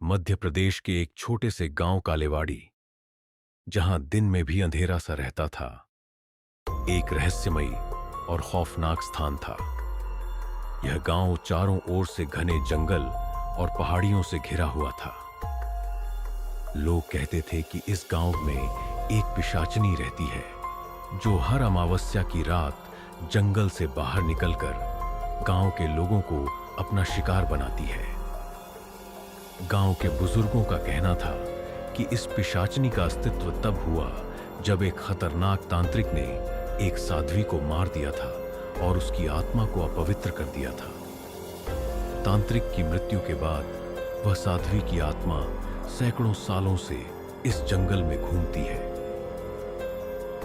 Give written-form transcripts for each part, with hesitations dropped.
मध्य प्रदेश के एक छोटे से गांव कालेवाड़ी, जहां दिन में भी अंधेरा सा रहता था, एक रहस्यमयी और खौफनाक स्थान था। यह गांव चारों ओर से घने जंगल और पहाड़ियों से घिरा हुआ था। लोग कहते थे कि इस गांव में एक पिशाचनी रहती है, जो हर अमावस्या की रात जंगल से बाहर निकलकर गांव के लोगों को अपना शिकार बनाती है। गांव के बुजुर्गों का कहना था कि इस पिशाचनी का अस्तित्व तब हुआ जब एक खतरनाक तांत्रिक ने एक साध्वी को मार दिया था और उसकी आत्मा को अपवित्र कर दिया था। तांत्रिक की मृत्यु के बाद वह साध्वी की आत्मा सैकड़ों सालों से इस जंगल में घूमती है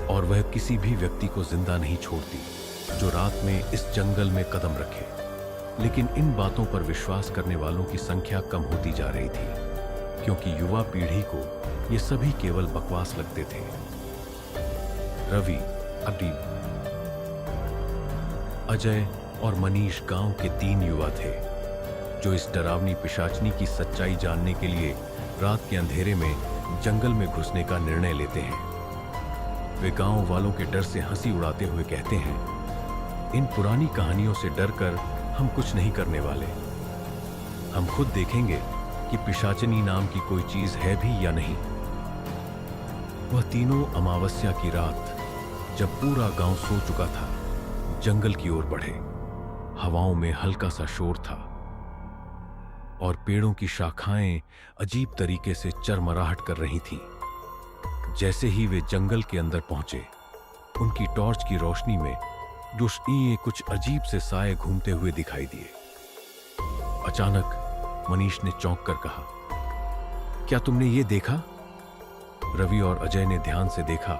और वह किसी भी व्यक्ति को जिंदा नहीं छोड़ती जो रात में इस जंगल में कदम रखे। लेकिन इन बातों पर विश्वास करने वालों की संख्या कम होती जा रही थी, क्योंकि युवा पीढ़ी को ये सभी केवल बकवास लगते थे। रवि, अदीब, अजय और मनीष गांव के 3 युवा थे, जो इस डरावनी पिशाचनी की सच्चाई जानने के लिए रात के अंधेरे में जंगल में घुसने का निर्णय लेते हैं। वे गांव वालों के डर से हंसी उड़ाते हुए कहते हैं, इन पुरानी कहानियों से डरकर हम कुछ नहीं करने वाले। हम खुद देखेंगे कि पिशाचनी नाम की कोई चीज है भी या नहीं। वह तीनों अमावस्या की रात, जब पूरा गांव सो चुका था, जंगल की ओर बढ़े। हवाओं में हल्का सा शोर था और पेड़ों की शाखाएं अजीब तरीके से चरमराहट कर रही थीं। जैसे ही वे जंगल के अंदर पहुंचे, उनकी टॉर्च की रोशनी में कुछ अजीब से साए घूमते हुए दिखाई दिए। अचानक मनीष ने चौंक कर कहा, क्या तुमने ये देखा? रवि और अजय ने ध्यान से देखा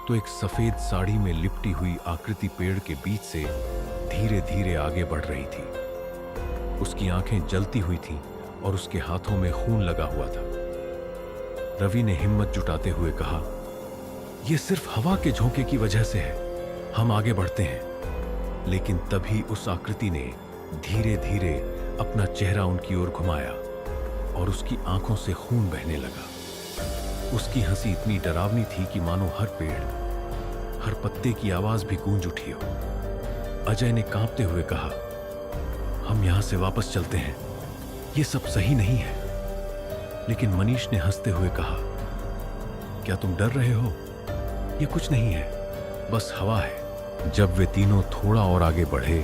तो एक सफेद साड़ी में लिपटी हुई आकृति पेड़ के बीच से धीरे धीरे आगे बढ़ रही थी। उसकी आंखें जलती हुई थीं और उसके हाथों में खून लगा हुआ था। रवि ने हिम्मत जुटाते हुए कहा, यह सिर्फ हवा के झोंके की वजह से है, हम आगे बढ़ते हैं। लेकिन तभी उस आकृति ने धीरे धीरे अपना चेहरा उनकी ओर घुमाया और उसकी आंखों से खून बहने लगा। उसकी हंसी इतनी डरावनी थी कि मानो हर पेड़, हर पत्ते की आवाज भी गूंज उठी हो। अजय ने कांपते हुए कहा, हम यहां से वापस चलते हैं, यह सब सही नहीं है। लेकिन मनीष ने हंसते हुए कहा, क्या तुम डर रहे हो? यह कुछ नहीं है, बस हवा है। जब वे तीनों थोड़ा और आगे बढ़े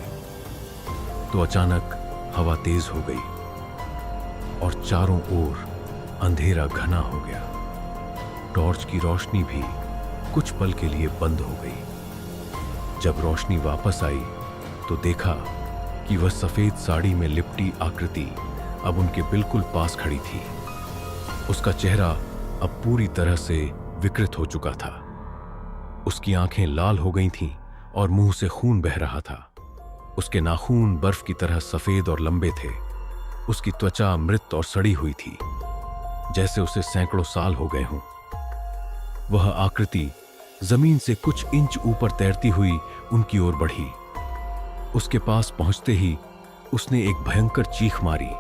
तो अचानक हवा तेज हो गई और चारों ओर अंधेरा घना हो गया। टॉर्च की रोशनी भी कुछ पल के लिए बंद हो गई। जब रोशनी वापस आई तो देखा कि वह सफेद साड़ी में लिपटी आकृति अब उनके बिल्कुल पास खड़ी थी। उसका चेहरा अब पूरी तरह से विकृत हो चुका था। उसकी आंखें लाल हो गई थीं और मुंह से खून बह रहा था। उसके नाखून बर्फ की तरह सफेद और लंबे थे। उसकी त्वचा मृत और सड़ी हुई थी, जैसे उसे सैकड़ों साल हो गए हों। वह आकृति जमीन से कुछ इंच ऊपर तैरती हुई उनकी ओर बढ़ी। उसके पास पहुंचते ही उसने एक भयंकर चीख मारी,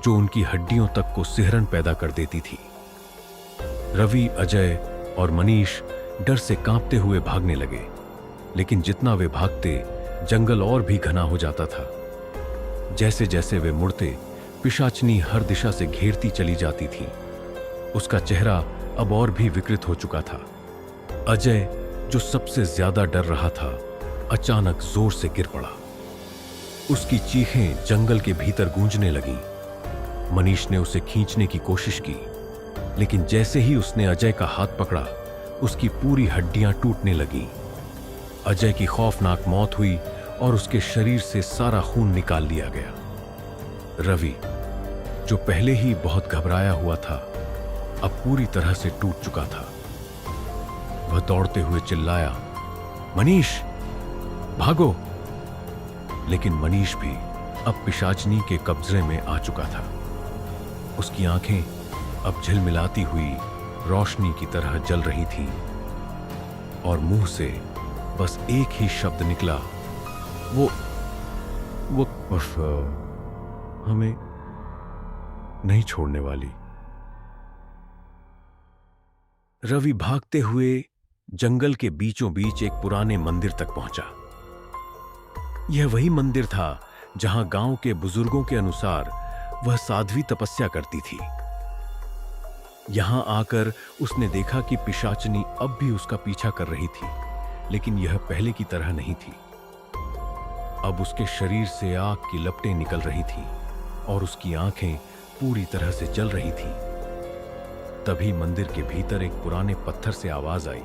जो उनकी हड्डियों तक को सिहरन पैदा कर देती थी। रवि, अजय और मनीष डर से कांपते हुए भागने लगे, लेकिन जितना वे भागते, जंगल और भी घना हो जाता था। जैसे जैसे वे मुड़ते, पिशाचनी हर दिशा से घेरती चली जाती थी। उसका चेहरा अब और भी विकृत हो चुका था। अजय, जो सबसे ज्यादा डर रहा था, अचानक जोर से गिर पड़ा। उसकी चीखें जंगल के भीतर गूंजने लगीं। मनीष ने उसे खींचने की कोशिश की, लेकिन जैसे ही उसने अजय का हाथ पकड़ा, उसकी पूरी हड्डियां टूटने लगीं। अजय की खौफनाक मौत हुई और उसके शरीर से सारा खून निकाल लिया गया। रवि, जो पहले ही बहुत घबराया हुआ था, अब पूरी तरह से टूट चुका था। वह दौड़ते हुए चिल्लाया, मनीष, भागो! लेकिन मनीष भी अब पिशाचनी के कब्जे में आ चुका था। उसकी आंखें अब झिलमिलाती हुई रोशनी की तरह जल रही थीं और मुंह से बस एक ही शब्द निकला, वो हमें नहीं छोड़ने वाली। रवि भागते हुए जंगल के बीचों बीच एक पुराने मंदिर तक पहुंचा। यह वही मंदिर था जहां गांव के बुजुर्गों के अनुसार वह साध्वी तपस्या करती थी। यहां आकर उसने देखा कि पिशाचनी अब भी उसका पीछा कर रही थी, लेकिन यह पहले की तरह नहीं थी। अब उसके शरीर से आग की लपटें निकल रही थीं और उसकी आंखें पूरी तरह से जल रही थीं। तभी मंदिर के भीतर एक पुराने पत्थर से आवाज आई,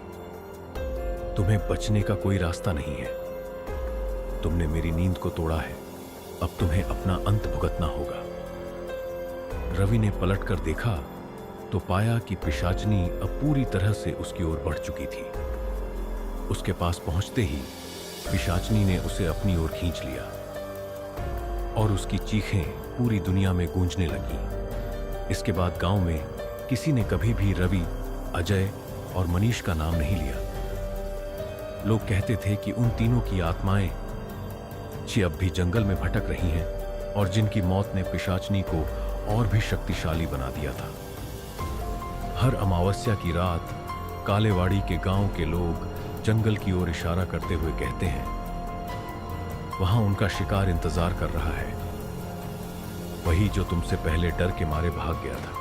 तुम्हें बचने का कोई रास्ता नहीं है। तुमने मेरी नींद को तोड़ा है, अब तुम्हें अपना अंत भुगतना होगा। रवि ने पलटकर देखा तो पाया कि पिशाचनी अब पूरी तरह से उसकी ओर बढ़ चुकी थी। उसके पास पहुंचते ही पिशाचनी ने उसे अपनी ओर खींच लिया और उसकी चीखें पूरी दुनिया में गूंजने लगीं। इसके बाद गांव में किसी ने कभी भी रवि, अजय और मनीष का नाम नहीं लिया। लोग कहते थे कि उन तीनों की आत्माएं अब भी जंगल में भटक रही हैं और जिनकी मौत ने पिशाचनी को और भी शक्तिशाली बना दिया था। हर अमावस्या की रात कालेवाड़ी के गांव के लोग जंगल की ओर इशारा करते हुए कहते हैं, वहां उनका शिकार इंतजार कर रहा है, वही जो तुमसे पहले डर के मारे भाग गया था।